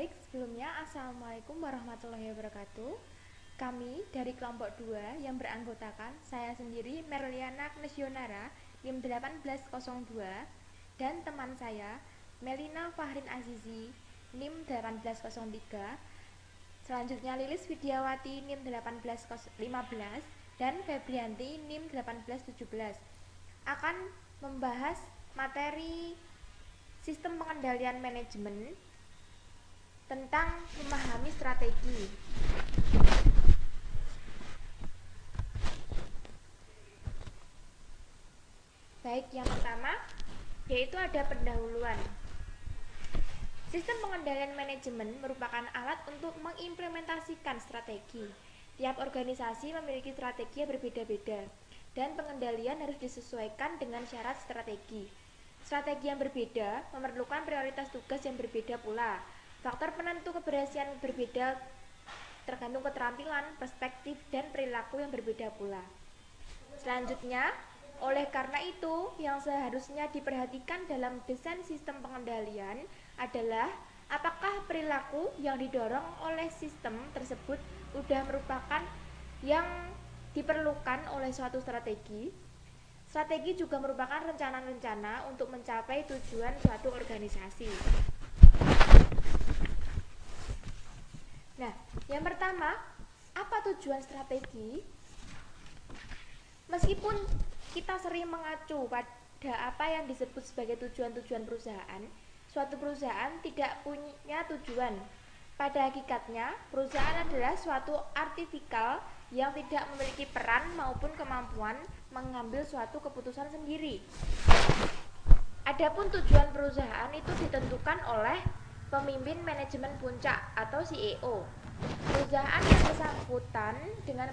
Baik, sebelumnya Assalamualaikum warahmatullahi wabarakatuh. Kami dari kelompok 2 yang beranggotakan saya sendiri Merliana Knesyonara NIM 1802 dan teman saya Melina Fahrin Azizi NIM 1803. Selanjutnya Lilis Widiawati NIM 1815 dan Febrianti NIM 1817 akan membahas materi sistem pengendalian manajemen tentang memahami strategi. Baik, yang pertama yaitu ada pendahuluan. Sistem pengendalian manajemen merupakan alat untuk mengimplementasikan strategi. Tiap organisasi memiliki strategi yang berbeda-beda dan pengendalian harus disesuaikan dengan syarat strategi. Strategi yang berbeda memerlukan prioritas tugas yang berbeda pula. Faktor penentu keberhasilan berbeda tergantung keterampilan, perspektif, dan perilaku yang berbeda pula. Selanjutnya, oleh karena itu, yang seharusnya diperhatikan dalam desain sistem pengendalian adalah apakah perilaku yang didorong oleh sistem tersebut sudah merupakan yang diperlukan oleh suatu strategi. Strategi juga merupakan rencana-rencana untuk mencapai tujuan suatu organisasi. Nah, yang pertama, apa tujuan strategi? Meskipun kita sering mengacu pada apa yang disebut sebagai tujuan-tujuan perusahaan, suatu perusahaan tidak punya tujuan. Pada hakikatnya, perusahaan adalah suatu artifikal yang tidak memiliki peran maupun kemampuan mengambil suatu keputusan sendiri. Adapun tujuan perusahaan itu ditentukan oleh pemimpin manajemen puncak atau CEO. Perusahaan yang bersangkutan dengan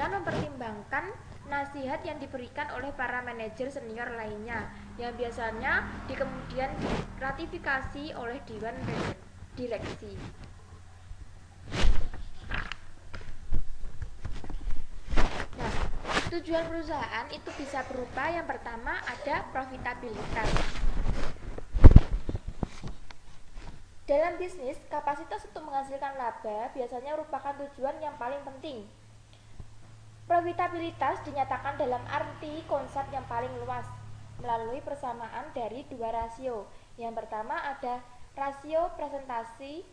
mempertimbangkan nasihat yang diberikan oleh para manajer senior lainnya yang biasanya kemudian ratifikasi oleh dewan direksi. Nah, tujuan perusahaan itu bisa berupa yang pertama ada profitabilitas. Dalam bisnis, kapasitas untuk menghasilkan laba biasanya merupakan tujuan yang paling penting. Profitabilitas dinyatakan dalam arti konsep yang paling luas melalui persamaan dari dua rasio. Yang pertama ada rasio presentase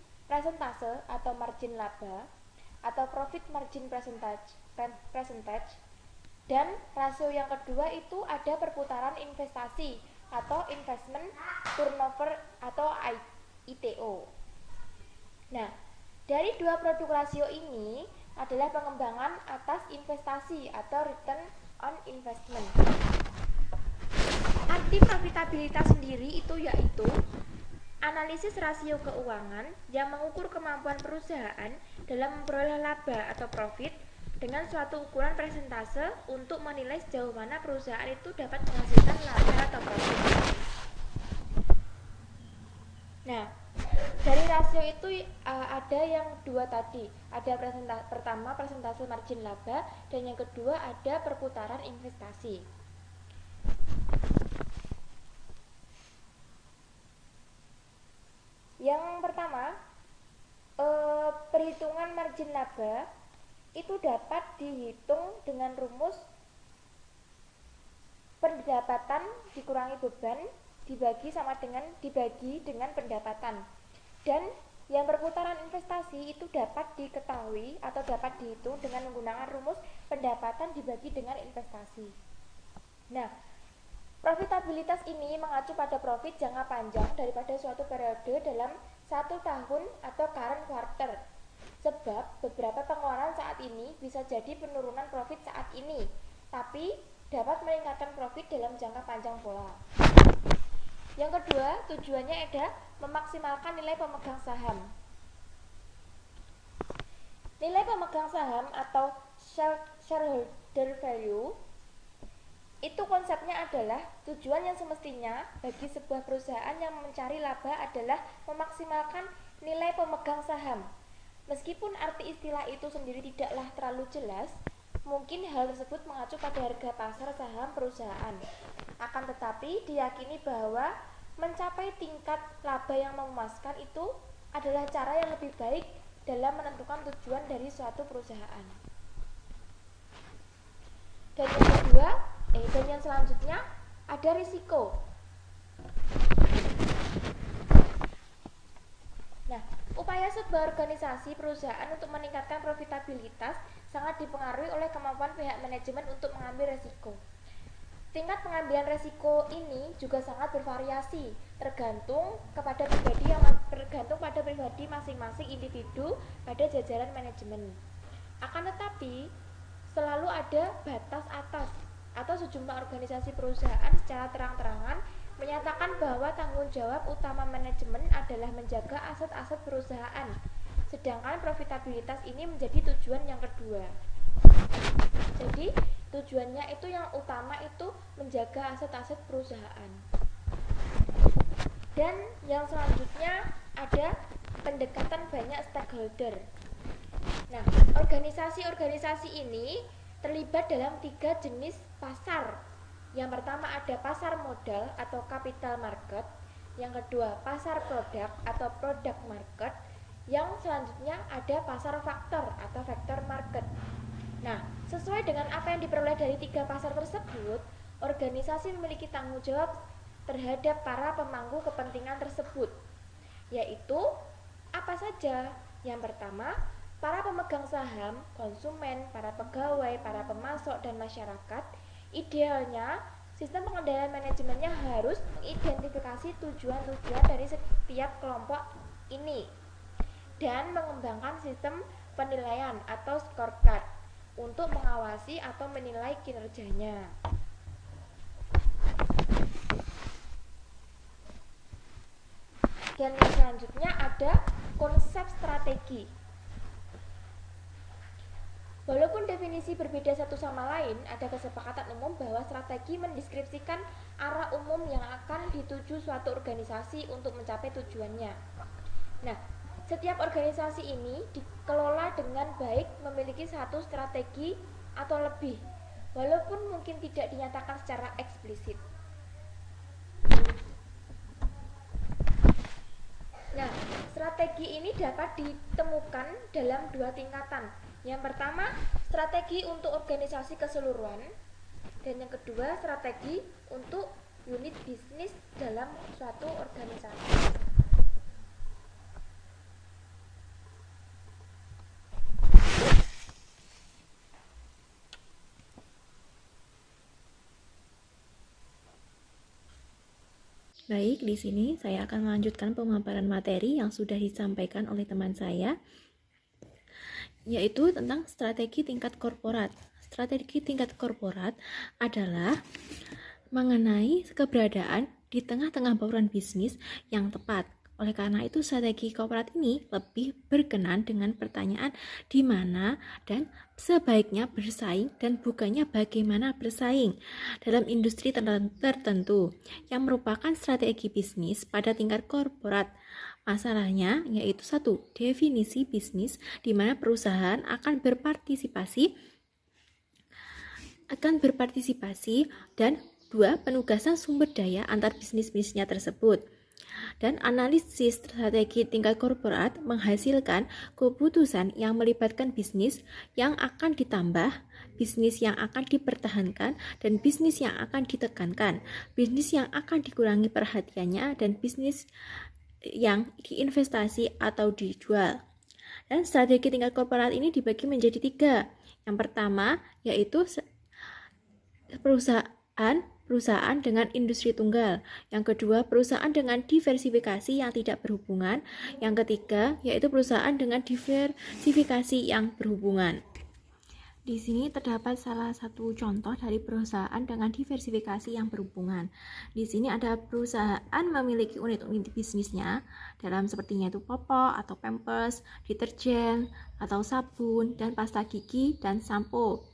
atau margin laba atau profit margin percentage, dan rasio yang kedua itu ada perputaran investasi atau investment turnover atau ITO. Nah, dari dua produk rasio ini adalah pengembangan atas investasi atau return on investment. Arti profitabilitas sendiri itu yaitu analisis rasio keuangan yang mengukur kemampuan perusahaan dalam memperoleh laba atau profit dengan suatu ukuran persentase untuk menilai sejauh mana perusahaan itu dapat menghasilkan laba atau profit. Nah, dari rasio itu ada yang dua tadi, ada pertama persentase margin laba dan yang kedua ada perputaran investasi. Yang pertama, perhitungan margin laba itu dapat dihitung dengan rumus pendapatan dikurangi beban dibagi dengan pendapatan. Dan yang perputaran investasi itu dapat diketahui atau dapat dihitung dengan menggunakan rumus pendapatan dibagi dengan investasi. Nah, profitabilitas ini mengacu pada profit jangka panjang daripada suatu periode dalam 1 tahun atau current quarter. Sebab beberapa pengeluaran saat ini bisa jadi penurunan profit saat ini, tapi dapat meningkatkan profit dalam jangka panjang pula. Yang kedua, tujuannya adalah memaksimalkan nilai pemegang saham. Nilai pemegang saham atau shareholder value itu konsepnya adalah tujuan yang semestinya bagi sebuah perusahaan yang mencari laba adalah memaksimalkan nilai pemegang saham. Meskipun arti istilah itu sendiri tidaklah terlalu jelas, mungkin hal tersebut mengacu pada harga pasar saham perusahaan. Akan tetapi diyakini bahwa mencapai tingkat laba yang memuaskan itu adalah cara yang lebih baik dalam menentukan tujuan dari suatu perusahaan. Dan yang selanjutnya ada risiko. Nah, upaya sebuah organisasi perusahaan untuk meningkatkan profitabilitas sangat dipengaruhi oleh kemampuan pihak manajemen untuk mengambil risiko. Tingkat pengambilan risiko ini juga sangat bervariasi, tergantung pada pribadi masing-masing individu pada jajaran manajemen. Akan tetapi, selalu ada batas atas atau sejumlah organisasi perusahaan secara terang-terangan menyatakan bahwa tanggung jawab utama manajemen adalah menjaga aset-aset perusahaan, sedangkan profitabilitas ini menjadi tujuan yang kedua. Jadi, tujuannya itu yang utama itu menjaga aset-aset perusahaan. Dan yang selanjutnya ada pendekatan banyak stakeholder. Nah, organisasi-organisasi ini terlibat dalam 3 jenis pasar. Yang pertama ada pasar modal atau capital market, yang kedua pasar produk atau product market, yang selanjutnya ada pasar faktor atau factor market. Nah, sesuai dengan apa yang diperoleh dari 3 pasar tersebut, organisasi memiliki tanggung jawab terhadap para pemangku kepentingan tersebut, yaitu apa saja? Yang pertama, para pemegang saham, konsumen, para pegawai, para pemasok, dan masyarakat. Idealnya, sistem pengendalian manajemennya harus mengidentifikasi tujuan-tujuan dari setiap kelompok ini dan mengembangkan sistem penilaian atau scorecard untuk mengawasi atau menilai kinerjanya. Dan yang selanjutnya ada konsep strategi. Walaupun definisi berbeda satu sama lain, ada kesepakatan umum bahwa strategi mendeskripsikan arah umum yang akan dituju suatu organisasi untuk mencapai tujuannya. Nah, setiap organisasi ini dikelola dengan baik memiliki satu strategi atau lebih, walaupun mungkin tidak dinyatakan secara eksplisit. Nah, strategi ini dapat ditemukan dalam 2 tingkatan. Yang pertama, strategi untuk organisasi keseluruhan, dan yang kedua, strategi untuk unit bisnis dalam suatu organisasi. Baik, di sini saya akan melanjutkan pemaparan materi yang sudah disampaikan oleh teman saya, yaitu tentang strategi tingkat korporat. Strategi tingkat korporat adalah mengenai keberadaan di tengah-tengah bauran bisnis yang tepat. Oleh karena itu, strategi korporat ini lebih berkenan dengan pertanyaan di mana dan sebaiknya bersaing dan bukannya bagaimana bersaing dalam industri tertentu yang merupakan strategi bisnis pada tingkat korporat. Masalahnya yaitu 1. Definisi bisnis di mana perusahaan akan berpartisipasi dan 2. Penugasan sumber daya antar bisnis-bisnisnya tersebut. Dan analisis strategi tingkat korporat menghasilkan keputusan yang melibatkan bisnis yang akan ditambah, bisnis yang akan dipertahankan, dan bisnis yang akan ditekankan, bisnis yang akan dikurangi perhatiannya, dan bisnis yang diinvestasi atau dijual. Dan strategi tingkat korporat ini dibagi menjadi 3. Yang pertama yaitu perusahaan dengan industri tunggal. Yang kedua, perusahaan dengan diversifikasi yang tidak berhubungan. Yang ketiga, yaitu perusahaan dengan diversifikasi yang berhubungan. Di sini terdapat salah satu contoh dari perusahaan dengan diversifikasi yang berhubungan. Di sini ada perusahaan memiliki unit-unit bisnisnya dalam sepertinya itu popok atau pampers, deterjen atau sabun dan pasta gigi dan sampo.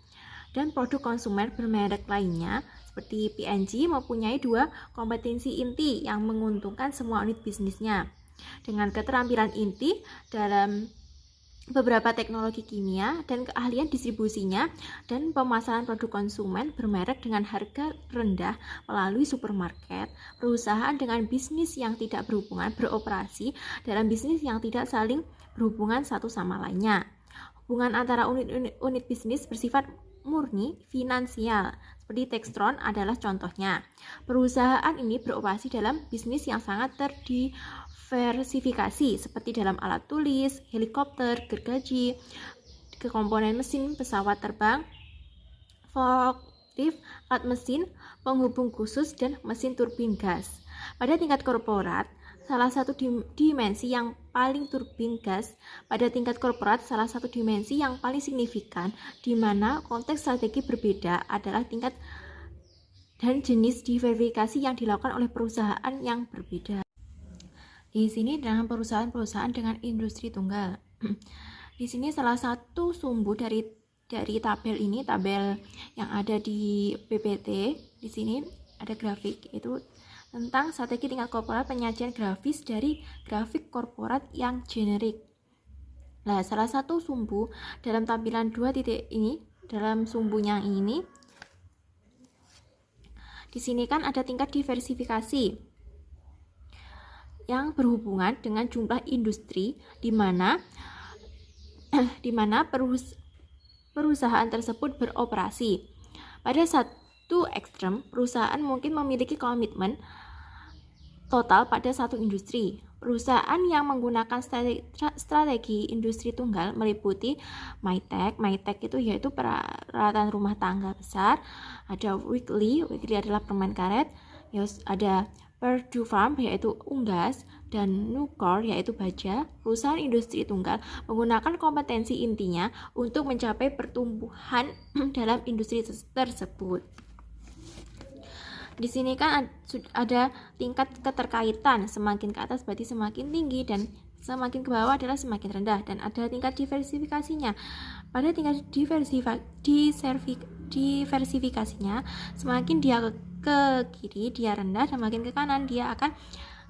Dan produk konsumer bermerek lainnya seperti P&G mempunyai 2 kompetensi inti yang menguntungkan semua unit bisnisnya. Dengan keterampilan inti dalam beberapa teknologi kimia dan keahlian distribusinya dan pemasaran produk konsumen bermerek dengan harga rendah melalui supermarket. Perusahaan dengan bisnis yang tidak berhubungan beroperasi dalam bisnis yang tidak saling berhubungan satu sama lainnya. Hubungan antara unit bisnis bersifat murni finansial, seperti Textron adalah contohnya. Perusahaan ini beroperasi dalam bisnis yang sangat diversifikasi, seperti dalam alat tulis, helikopter, gergaji, komponen mesin pesawat terbang, forklift, alat mesin, penghubung khusus, dan mesin turbin gas. Pada tingkat korporat, salah satu dimensi yang paling turbin gas pada tingkat korporat salah satu dimensi yang paling signifikan di mana konteks strategi berbeda adalah tingkat dan jenis diversifikasi yang dilakukan oleh perusahaan yang berbeda. Di sini dalam perusahaan-perusahaan dengan industri tunggal. Di sini salah satu sumbu dari tabel ini, tabel yang ada di PPT. Di sini ada grafik, itu tentang strategi tingkat korporat, penyajian grafis dari grafik korporat yang generik. Nah, salah satu sumbu dalam tampilan 2 titik ini, dalam sumbu yang ini, di sini kan ada tingkat diversifikasi yang berhubungan dengan jumlah industri di mana perusahaan tersebut beroperasi. Pada satu ekstrem, perusahaan mungkin memiliki komitmen total pada satu industri. Perusahaan yang menggunakan strategi industri tunggal meliputi Mytek. Mytek itu yaitu peralatan rumah tangga besar. Ada Weekly adalah permen karet. Ada Purdue Farm yaitu unggas, dan Nucor yaitu baja. Perusahaan industri tunggal menggunakan kompetensi intinya untuk mencapai pertumbuhan dalam industri tersebut. Di sini kan ada tingkat keterkaitan, semakin ke atas berarti semakin tinggi dan semakin ke bawah adalah semakin rendah, dan ada tingkat diversifikasinya. Pada tingkat diversifikasinya, semakin dia ke kiri dia rendah dan makin ke kanan dia akan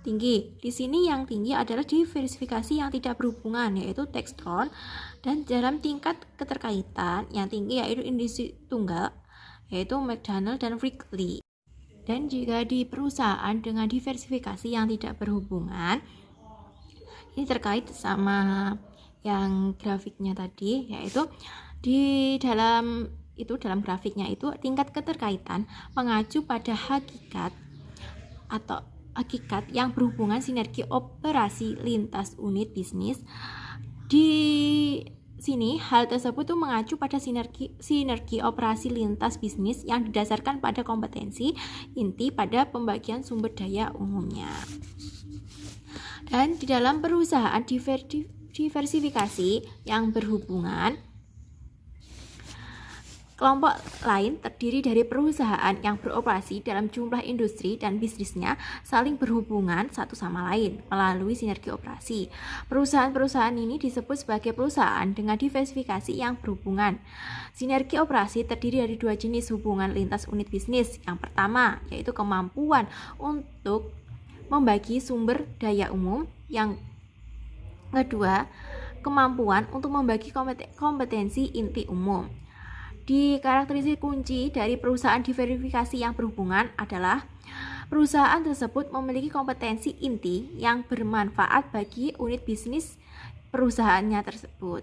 tinggi. Di sini yang tinggi adalah diversifikasi yang tidak berhubungan yaitu Textron, dan dalam tingkat keterkaitan yang tinggi yaitu industri tunggal yaitu McDonald dan Wrigley. Dan jika di perusahaan dengan diversifikasi yang tidak berhubungan, ini terkait sama yang grafiknya tadi, yaitu dalam grafiknya itu tingkat keterkaitan mengacu pada hakikat yang berhubungan sinergi operasi lintas unit bisnis. Di sini hal tersebut tuh mengacu pada sinergi operasi lintas bisnis yang didasarkan pada kompetensi inti pada pembagian sumber daya umumnya. Dan di dalam perusahaan diversifikasi yang berhubungan, kelompok lain terdiri dari perusahaan yang beroperasi dalam jumlah industri dan bisnisnya saling berhubungan satu sama lain melalui sinergi operasi. Perusahaan-perusahaan ini disebut sebagai perusahaan dengan diversifikasi yang berhubungan. Sinergi operasi terdiri dari 2 jenis hubungan lintas unit bisnis. Yang pertama yaitu kemampuan untuk membagi sumber daya umum. Yang kedua, kemampuan untuk membagi kompetensi inti umum. Di karakteristik kunci dari perusahaan diversifikasi yang berhubungan adalah perusahaan tersebut memiliki kompetensi inti yang bermanfaat bagi unit bisnis perusahaannya tersebut.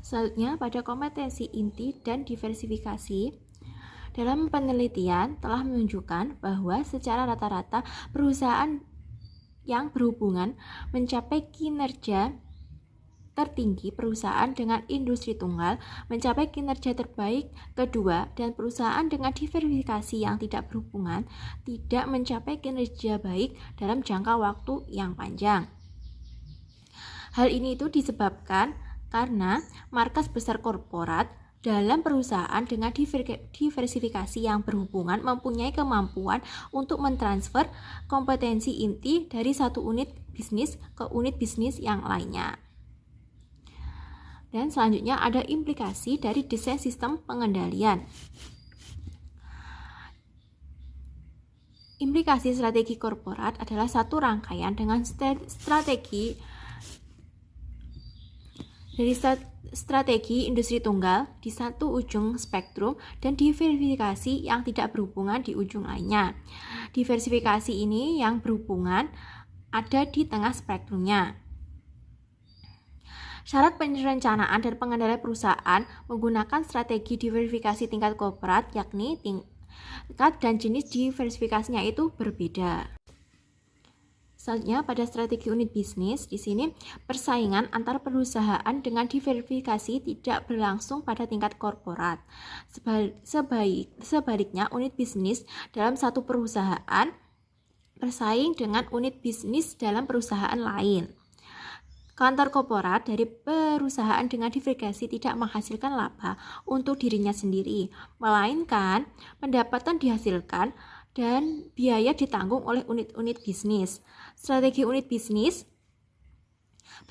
Selanjutnya, pada kompetensi inti dan diversifikasi, dalam penelitian telah menunjukkan bahwa secara rata-rata perusahaan yang berhubungan mencapai kinerja tertinggi, perusahaan dengan industri tunggal mencapai kinerja terbaik kedua, dan perusahaan dengan diversifikasi yang tidak berhubungan tidak mencapai kinerja baik dalam jangka waktu yang panjang. Hal ini itu disebabkan karena markas besar korporat dalam perusahaan dengan diversifikasi yang berhubungan mempunyai kemampuan untuk mentransfer kompetensi inti dari satu unit bisnis ke unit bisnis yang lainnya. Dan selanjutnya ada implikasi dari desain sistem pengendalian. Implikasi strategi korporat adalah satu rangkaian dengan strategi dari strategi industri tunggal di satu ujung spektrum dan diversifikasi yang tidak berhubungan di ujung lainnya. Diversifikasi ini yang berhubungan ada di tengah spektrumnya. Syarat perencanaan dan pengendalian perusahaan menggunakan strategi diversifikasi tingkat korporat, yakni tingkat dan jenis diversifikasinya itu berbeda. Selanjutnya pada strategi unit bisnis, di sini persaingan antar perusahaan dengan diversifikasi tidak berlangsung pada tingkat korporat. Sebaliknya, unit bisnis dalam satu perusahaan bersaing dengan unit bisnis dalam perusahaan lain. Kantor korporat dari perusahaan dengan diversifikasi tidak menghasilkan laba untuk dirinya sendiri, melainkan pendapatan dihasilkan dan biaya ditanggung oleh unit-unit bisnis. Strategi unit bisnis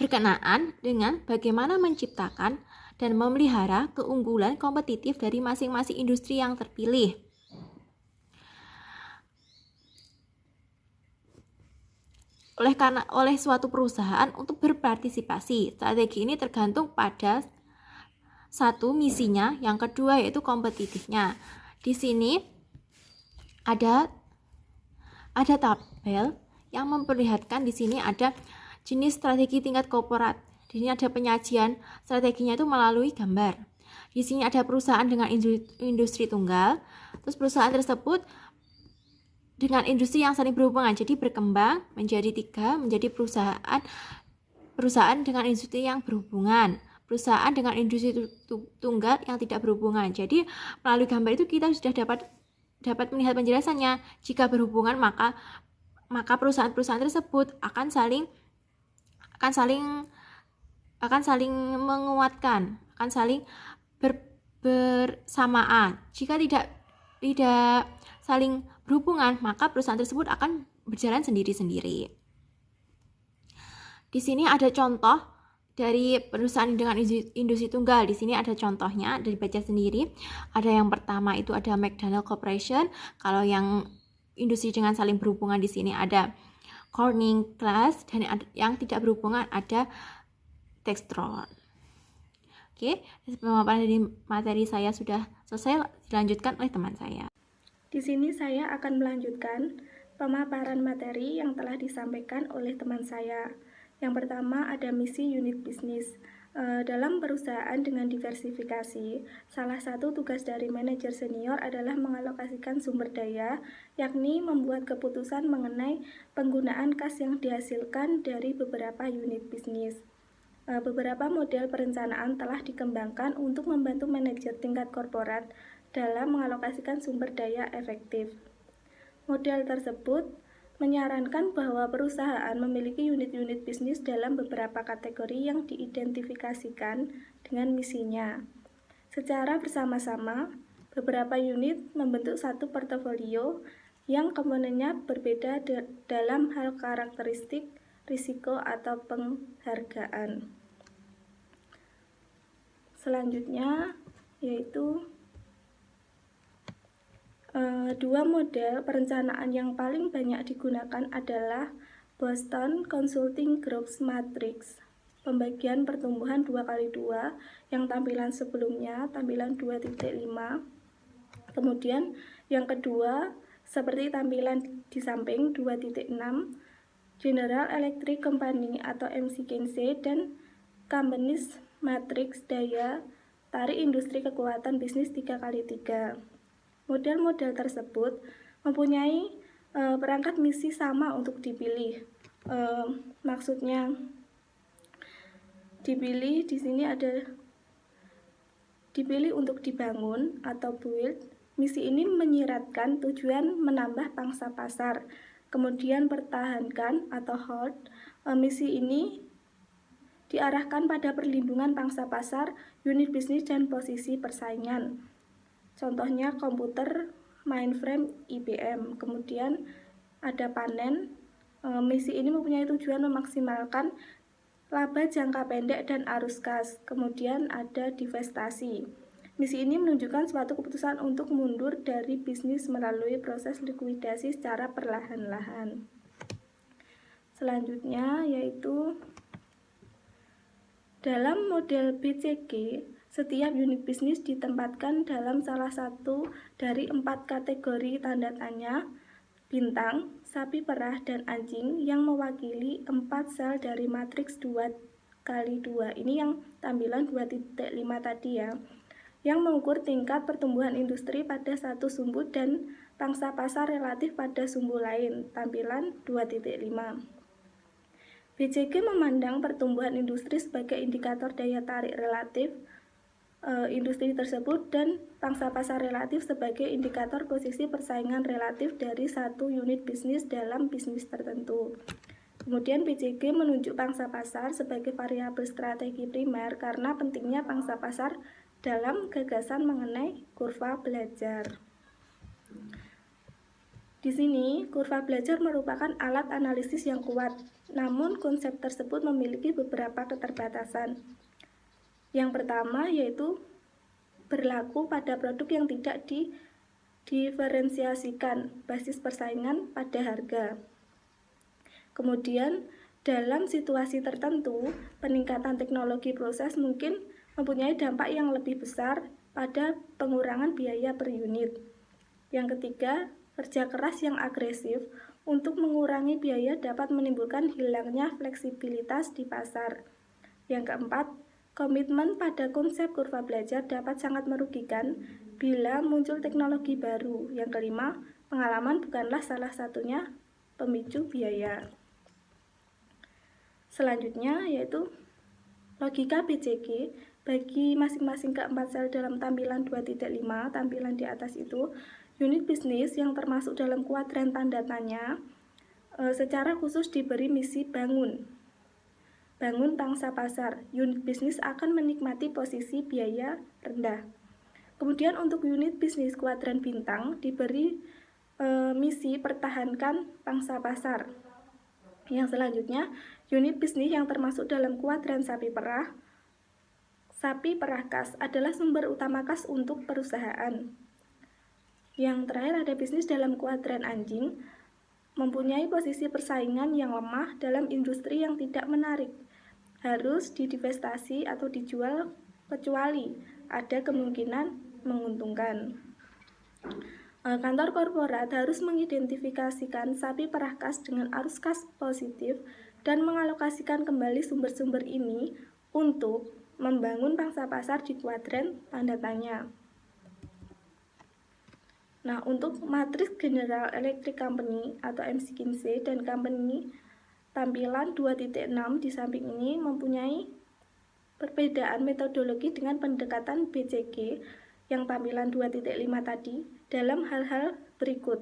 berkenaan dengan bagaimana menciptakan dan memelihara keunggulan kompetitif dari masing-masing industri yang terpilih. Oleh suatu perusahaan untuk berpartisipasi. Strategi ini tergantung pada satu, misinya, yang kedua yaitu kompetitifnya. Di sini ada tabel yang memperlihatkan di sini ada jenis strategi tingkat korporat. Di sini ada penyajian strateginya itu melalui gambar. Di sini ada perusahaan dengan industri tunggal. Terus perusahaan tersebut dengan industri yang saling berhubungan, jadi berkembang menjadi 3, menjadi perusahaan dengan industri yang berhubungan, perusahaan dengan industri tunggal yang tidak berhubungan. Jadi melalui gambar itu kita sudah dapat melihat penjelasannya. Jika berhubungan maka perusahaan-perusahaan tersebut akan saling menguatkan, akan saling bersamaan. Jika tidak saling berhubungan, maka perusahaan tersebut akan berjalan sendiri-sendiri. Di sini ada contoh dari perusahaan dengan industri tunggal. Di sini ada contohnya, dari baca sendiri. Ada yang pertama itu ada McDonald Corporation. Kalau yang industri dengan saling berhubungan di sini ada Corning Glass, dan yang tidak berhubungan ada Textron. Oke, pemaparan dari materi saya sudah selesai, dilanjutkan oleh teman saya. Di sini saya akan melanjutkan pemaparan materi yang telah disampaikan oleh teman saya. Yang pertama ada misi unit bisnis. Dalam perusahaan dengan diversifikasi, salah satu tugas dari manajer senior adalah mengalokasikan sumber daya, yakni membuat keputusan mengenai penggunaan kas yang dihasilkan dari beberapa unit bisnis. Beberapa model perencanaan telah dikembangkan untuk membantu manajer tingkat korporat dalam mengalokasikan sumber daya efektif. Model tersebut menyarankan bahwa perusahaan memiliki unit-unit bisnis dalam beberapa kategori yang diidentifikasikan dengan misinya. Secara bersama-sama, beberapa unit membentuk satu portofolio yang komponennya berbeda dalam hal karakteristik, risiko, atau penghargaan. Selanjutnya yaitu dua model perencanaan yang paling banyak digunakan adalah Boston Consulting Group's Matrix, pembagian pertumbuhan 2x2, yang tampilan sebelumnya tampilan 2.5. Kemudian yang kedua seperti tampilan di samping 2.6, General Electric Company atau McKinsey, dan Companies Matrix, daya tarik industri kekuatan bisnis 3x3. Model-model tersebut mempunyai perangkat misi sama untuk dipilih. Maksudnya dipilih di sini ada dipilih untuk dibangun atau build. Misi ini menyiratkan tujuan menambah pangsa pasar. Kemudian pertahankan atau hold. Misi ini diarahkan pada perlindungan pangsa pasar, unit bisnis, dan posisi persaingan. Contohnya komputer mainframe IBM. Kemudian ada panen. Misi ini mempunyai tujuan memaksimalkan laba jangka pendek dan arus kas. Kemudian ada divestasi. Misi ini menunjukkan suatu keputusan untuk mundur dari bisnis melalui proses likuidasi secara perlahan-lahan. Selanjutnya yaitu Dalam model BCG, setiap unit bisnis ditempatkan dalam salah satu dari 4 kategori tanda tanya, bintang, sapi perah, dan anjing yang mewakili 4 sel dari matriks 2x2. Ini yang tampilan 2.5 tadi ya, yang mengukur tingkat pertumbuhan industri pada satu sumbu dan pangsa pasar relatif pada sumbu lain, tampilan 2.5. BCG memandang pertumbuhan industri sebagai indikator daya tarik relatif industri tersebut dan pangsa pasar relatif sebagai indikator posisi persaingan relatif dari satu unit bisnis dalam bisnis tertentu. Kemudian BCG menunjuk pangsa pasar sebagai variabel strategi primer karena pentingnya pangsa pasar dalam gagasan mengenai kurva belajar. Di sini, kurva belajar merupakan alat analisis yang kuat, namun konsep tersebut memiliki beberapa keterbatasan. Yang pertama yaitu berlaku pada produk yang tidak diferensiasikan basis persaingan pada harga. Kemudian, dalam situasi tertentu, peningkatan teknologi proses mungkin mempunyai dampak yang lebih besar pada pengurangan biaya per unit. Yang ketiga, kerja keras yang agresif untuk mengurangi biaya dapat menimbulkan hilangnya fleksibilitas di pasar. Yang keempat, komitmen pada konsep kurva belajar dapat sangat merugikan bila muncul teknologi baru. Yang kelima, pengalaman bukanlah salah satunya pemicu biaya. Selanjutnya yaitu logika BCG bagi masing-masing keempat sel dalam tampilan 2.5, tampilan di atas itu, unit bisnis yang termasuk dalam kuadran tanda tanya secara khusus diberi misi bangun pangsa pasar. Unit bisnis akan menikmati posisi biaya rendah. Kemudian untuk unit bisnis kuadran bintang diberi misi pertahankan pangsa pasar. Yang selanjutnya, unit bisnis yang termasuk dalam kuadran sapi perah kas adalah sumber utama kas untuk perusahaan. Yang terakhir ada bisnis dalam kuadran anjing, mempunyai posisi persaingan yang lemah dalam industri yang tidak menarik, harus didivestasi atau dijual kecuali ada kemungkinan menguntungkan. Kantor korporat harus mengidentifikasikan sapi perah kas dengan arus kas positif dan mengalokasikan kembali sumber-sumber ini untuk membangun pangsa pasar di kuadran tanda tanya. Nah, untuk matriks General Electric Company atau McKinsey dan Company tampilan 2.6 di samping ini mempunyai perbedaan metodologi dengan pendekatan BCG yang tampilan 2.5 tadi dalam hal-hal berikut.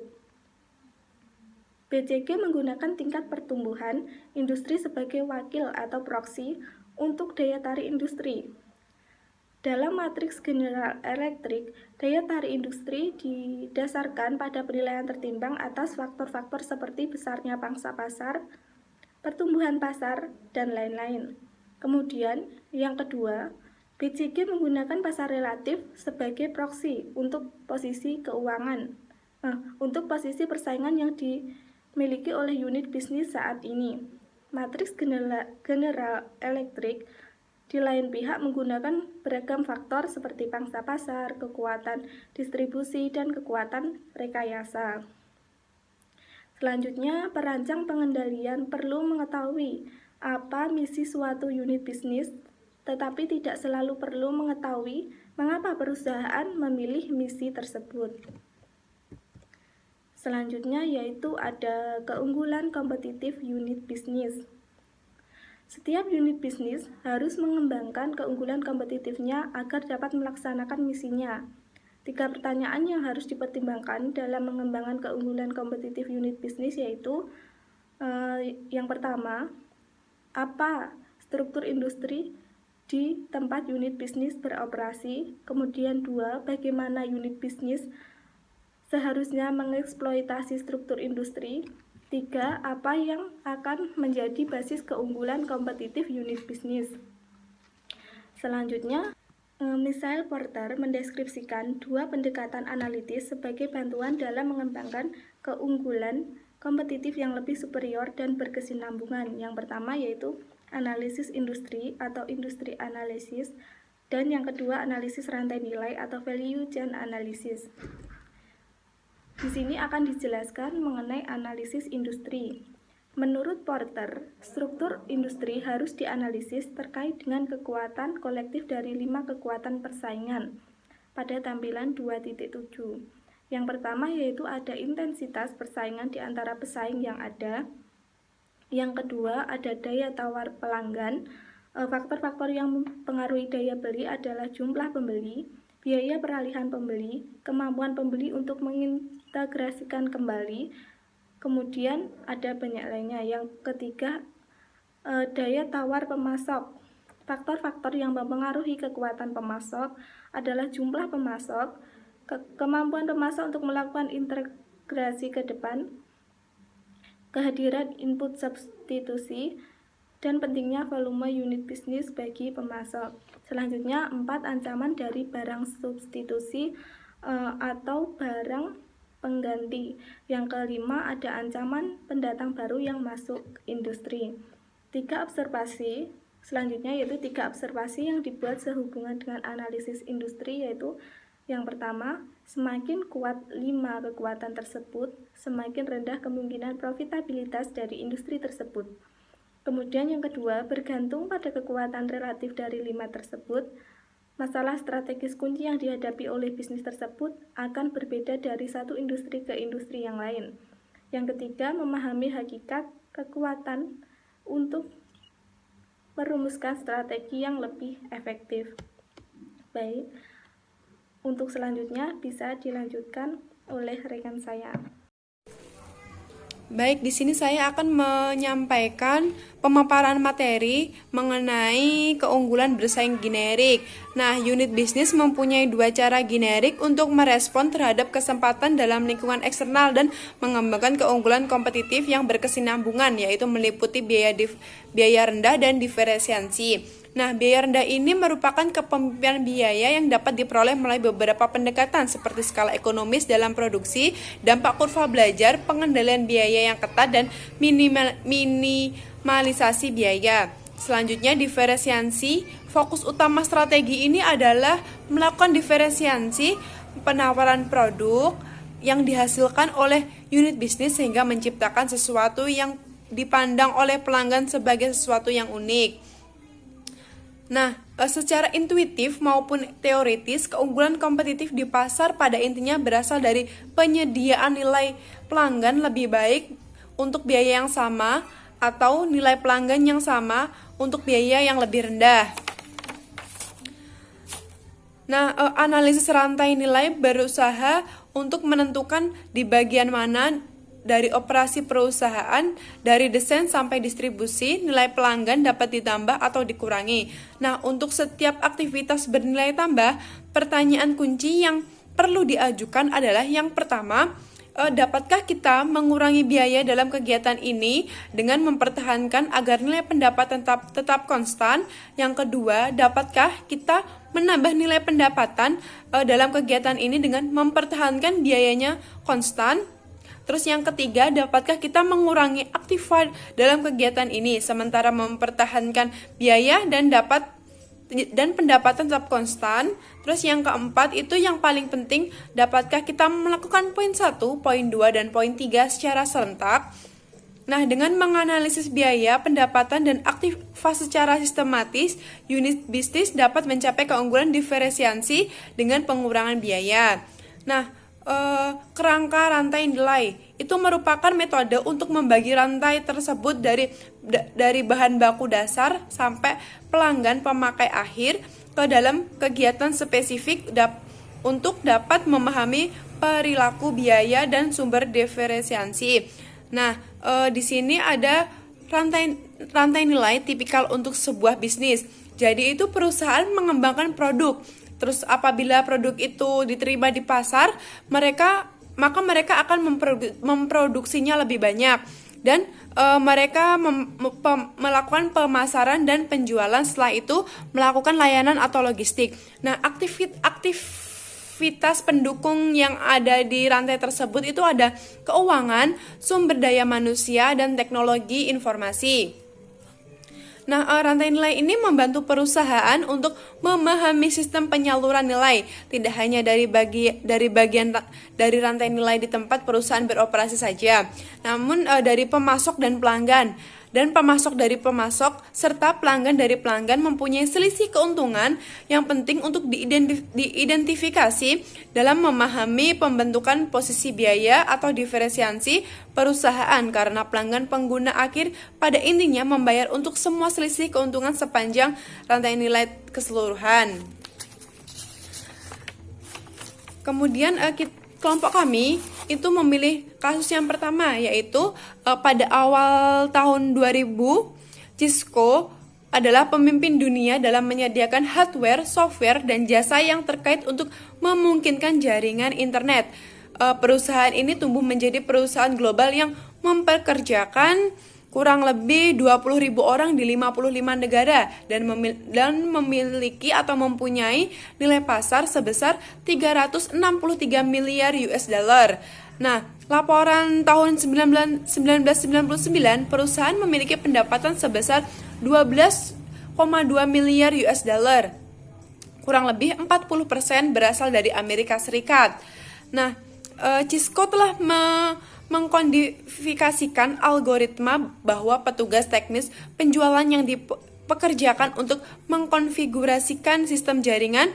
BCG menggunakan tingkat pertumbuhan industri sebagai wakil atau proksi untuk daya tarik industri. Dalam matriks General Electric, daya tarik industri didasarkan pada penilaian tertimbang atas faktor-faktor seperti besarnya pangsa pasar, pertumbuhan pasar, dan lain-lain. Kemudian, yang kedua, BCG menggunakan pasar relatif sebagai proksi untuk posisi keuangan, untuk posisi persaingan yang dimiliki oleh unit bisnis saat ini. Matriks General Electric di lain pihak menggunakan beragam faktor seperti pangsa pasar, kekuatan distribusi, dan kekuatan rekayasa. Selanjutnya, perancang pengendalian perlu mengetahui apa misi suatu unit bisnis, tetapi tidak selalu perlu mengetahui mengapa perusahaan memilih misi tersebut. Selanjutnya yaitu ada keunggulan kompetitif unit bisnis. Setiap unit bisnis harus mengembangkan keunggulan kompetitifnya agar dapat melaksanakan misinya. 3 pertanyaan yang harus dipertimbangkan dalam mengembangkan keunggulan kompetitif unit bisnis yaitu yang pertama, apa struktur industri di tempat unit bisnis beroperasi. Kemudian 2, bagaimana unit bisnis seharusnya mengeksploitasi struktur industri. 3, apa yang akan menjadi basis keunggulan kompetitif unit bisnis. Selanjutnya, Michael Porter mendeskripsikan 2 pendekatan analitis sebagai bantuan dalam mengembangkan keunggulan kompetitif yang lebih superior dan berkesinambungan. Yang pertama yaitu analisis industri atau industri analisis, dan yang kedua analisis rantai nilai atau value chain analysis. Di sini akan dijelaskan mengenai analisis industri. Menurut Porter, struktur industri harus dianalisis terkait dengan kekuatan kolektif dari 5 kekuatan persaingan pada tampilan 2.7. Yang pertama yaitu ada intensitas persaingan di antara pesaing yang ada. Yang kedua ada daya tawar pelanggan. Faktor-faktor yang mempengaruhi daya beli adalah jumlah pembeli, biaya peralihan pembeli, kemampuan pembeli untuk mengintegrasikan kembali. Kemudian ada banyak lainnya. Yang ketiga, daya tawar pemasok. Faktor-faktor yang mempengaruhi kekuatan pemasok adalah jumlah pemasok, kemampuan pemasok untuk melakukan integrasi ke depan, kehadiran input substitusi, dan pentingnya volume unit bisnis bagi pemasok. Selanjutnya, 4 ancaman dari barang substitusi atau barang pengganti. Yang kelima, ada ancaman pendatang baru yang masuk industri. 3 observasi selanjutnya yaitu 3 observasi yang dibuat sehubungan dengan analisis industri, yaitu yang pertama, semakin kuat 5 kekuatan tersebut, semakin rendah kemungkinan profitabilitas dari industri tersebut. Kemudian yang kedua, bergantung pada kekuatan relatif dari 5 tersebut, masalah strategis kunci yang dihadapi oleh bisnis tersebut akan berbeda dari satu industri ke industri yang lain. Yang ketiga, memahami hakikat kekuatan untuk merumuskan strategi yang lebih efektif. Baik, untuk selanjutnya bisa dilanjutkan oleh rekan saya. Baik, di sini saya akan menyampaikan pemaparan materi mengenai keunggulan bersaing generik. Nah, unit bisnis mempunyai 2 cara generik untuk merespon terhadap kesempatan dalam lingkungan eksternal dan mengembangkan keunggulan kompetitif yang berkesinambungan, yaitu meliputi biaya rendah dan diferensiasi. Nah, biaya rendah ini merupakan kepemimpinan biaya yang dapat diperoleh melalui beberapa pendekatan seperti skala ekonomis dalam produksi, dampak kurva belajar, pengendalian biaya yang ketat, dan minimalisasi biaya. Selanjutnya, diferensiasi. Fokus utama strategi ini adalah melakukan diferensiasi penawaran produk yang dihasilkan oleh unit bisnis sehingga menciptakan sesuatu yang dipandang oleh pelanggan sebagai sesuatu yang unik. Nah, secara intuitif maupun teoritis, keunggulan kompetitif di pasar pada intinya berasal dari penyediaan nilai pelanggan lebih baik untuk biaya yang sama atau nilai pelanggan yang sama untuk biaya yang lebih rendah. Nah, analisis rantai nilai berusaha untuk menentukan di bagian mana dari operasi perusahaan, dari desain sampai distribusi, nilai pelanggan dapat ditambah atau dikurangi. Nah, untuk setiap aktivitas bernilai tambah, pertanyaan kunci yang perlu diajukan adalah yang pertama, dapatkah kita mengurangi biaya dalam kegiatan ini dengan mempertahankan agar nilai pendapatan tetap konstan? Yang kedua, dapatkah kita menambah nilai pendapatan dalam kegiatan ini dengan mempertahankan biayanya konstan? Terus yang ketiga, dapatkah kita mengurangi aktiva dalam kegiatan ini sementara mempertahankan biaya dan pendapatan tetap konstan? Terus yang keempat, itu yang paling penting, dapatkah kita melakukan poin 1, poin 2, dan poin 3 secara serentak? Nah, dengan menganalisis biaya, pendapatan, dan aktivitas secara sistematis, unit bisnis dapat mencapai keunggulan diferensiasi dengan pengurangan biaya. Nah, kerangka rantai nilai itu merupakan metode untuk membagi rantai tersebut dari bahan baku dasar sampai pelanggan pemakai akhir ke dalam kegiatan spesifik untuk dapat memahami perilaku biaya dan sumber diferensiasi. Nah, di sini ada rantai nilai tipikal untuk sebuah bisnis. Jadi itu perusahaan mengembangkan produk. Terus apabila produk itu diterima di pasar, maka mereka akan memproduksinya lebih banyak dan mereka melakukan pemasaran dan penjualan, setelah itu melakukan layanan atau logistik. Nah, aktivitas aktivitas pendukung yang ada di rantai tersebut itu ada keuangan, sumber daya manusia, dan teknologi informasi. Nah, rantai nilai ini membantu perusahaan untuk memahami sistem penyaluran nilai, tidak hanya dari bagian dari rantai nilai di tempat perusahaan beroperasi saja, namun dari pemasok dan pelanggan. Dan pemasok dari pemasok serta pelanggan dari pelanggan mempunyai selisih keuntungan yang penting untuk diidentifikasi dalam memahami pembentukan posisi biaya atau diferensiasi perusahaan, karena pelanggan pengguna akhir pada intinya membayar untuk semua selisih keuntungan sepanjang rantai nilai keseluruhan. Kemudian kelompok kami itu memilih kasus yang pertama, yaitu pada awal tahun 2000, Cisco adalah pemimpin dunia dalam menyediakan hardware, software, dan jasa yang terkait untuk memungkinkan jaringan internet. Perusahaan ini tumbuh menjadi perusahaan global yang mempekerjakan kurang lebih 20.000 orang di 55 negara dan memiliki atau mempunyai nilai pasar sebesar 363 miliar US dollar. Nah, laporan tahun 1999, perusahaan memiliki pendapatan sebesar 12,2 miliar US dollar. Kurang lebih 40% berasal dari Amerika Serikat. Nah, Cisco telah mengkodifikasikan algoritma bahwa petugas teknis penjualan yang dipekerjakan untuk mengkonfigurasikan sistem jaringan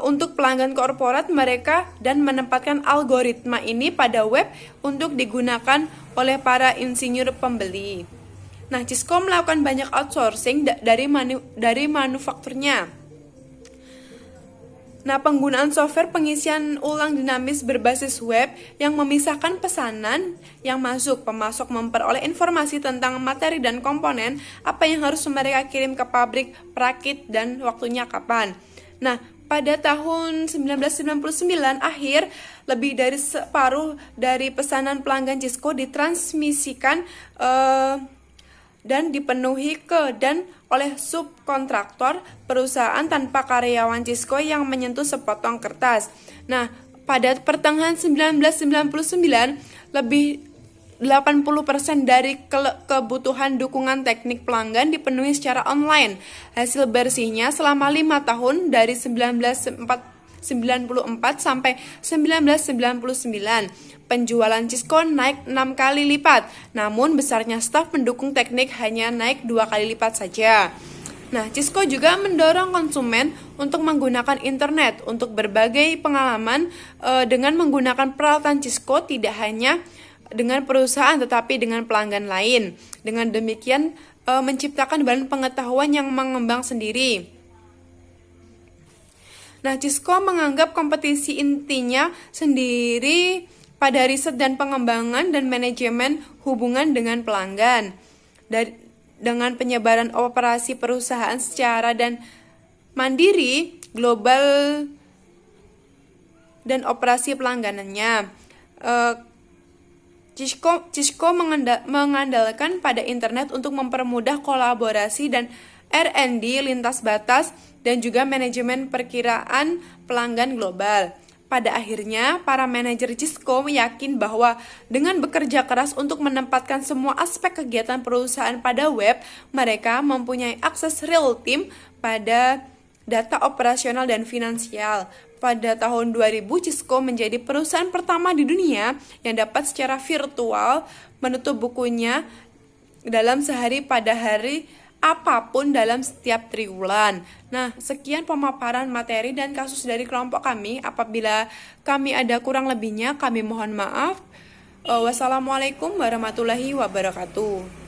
untuk pelanggan korporat mereka dan menempatkan algoritma ini pada web untuk digunakan oleh para insinyur pembeli. Nah, Cisco melakukan banyak outsourcing dari manufakturnya. Nah, penggunaan software pengisian ulang dinamis berbasis web yang memisahkan pesanan yang masuk. Pemasok memperoleh informasi tentang materi dan komponen, apa yang harus mereka kirim ke pabrik, perakit, dan waktunya kapan. Nah, pada tahun 1999 akhir, lebih dari separuh dari pesanan pelanggan Cisco ditransmisikan dan dipenuhi oleh subkontraktor perusahaan tanpa karyawan Cisco yang menyentuh sepotong kertas. Nah, pada pertengahan 1999, lebih 80% dari kebutuhan dukungan teknik pelanggan dipenuhi secara online. Hasil bersihnya selama 5 tahun dari 1994 sampai 1999. Penjualan Cisco naik 6 kali lipat, namun besarnya staf pendukung teknik hanya naik 2 kali lipat saja. Nah, Cisco juga mendorong konsumen untuk menggunakan internet untuk berbagai pengalaman dengan menggunakan peralatan Cisco, tidak hanya dengan perusahaan tetapi dengan pelanggan lain. Dengan demikian menciptakan bahan pengetahuan yang mengembang sendiri. Nah, Cisco menganggap kompetisi intinya sendiri pada riset dan pengembangan dan manajemen hubungan dengan pelanggan. Dengan penyebaran operasi perusahaan secara dan mandiri, global, dan operasi pelangganannya, Cisco mengandalkan pada internet untuk mempermudah kolaborasi dan R&D lintas batas dan juga manajemen perkiraan pelanggan global. Pada akhirnya, para manajer Cisco yakin bahwa dengan bekerja keras untuk menempatkan semua aspek kegiatan perusahaan pada web, mereka mempunyai akses real-time pada data operasional dan finansial. Pada tahun 2000, Cisco menjadi perusahaan pertama di dunia yang dapat secara virtual menutup bukunya dalam sehari pada hari apapun dalam setiap triwulan. Nah, sekian pemaparan materi dan kasus dari kelompok kami. Apabila kami ada kurang lebihnya, kami mohon maaf. Wassalamualaikum warahmatullahi wabarakatuh.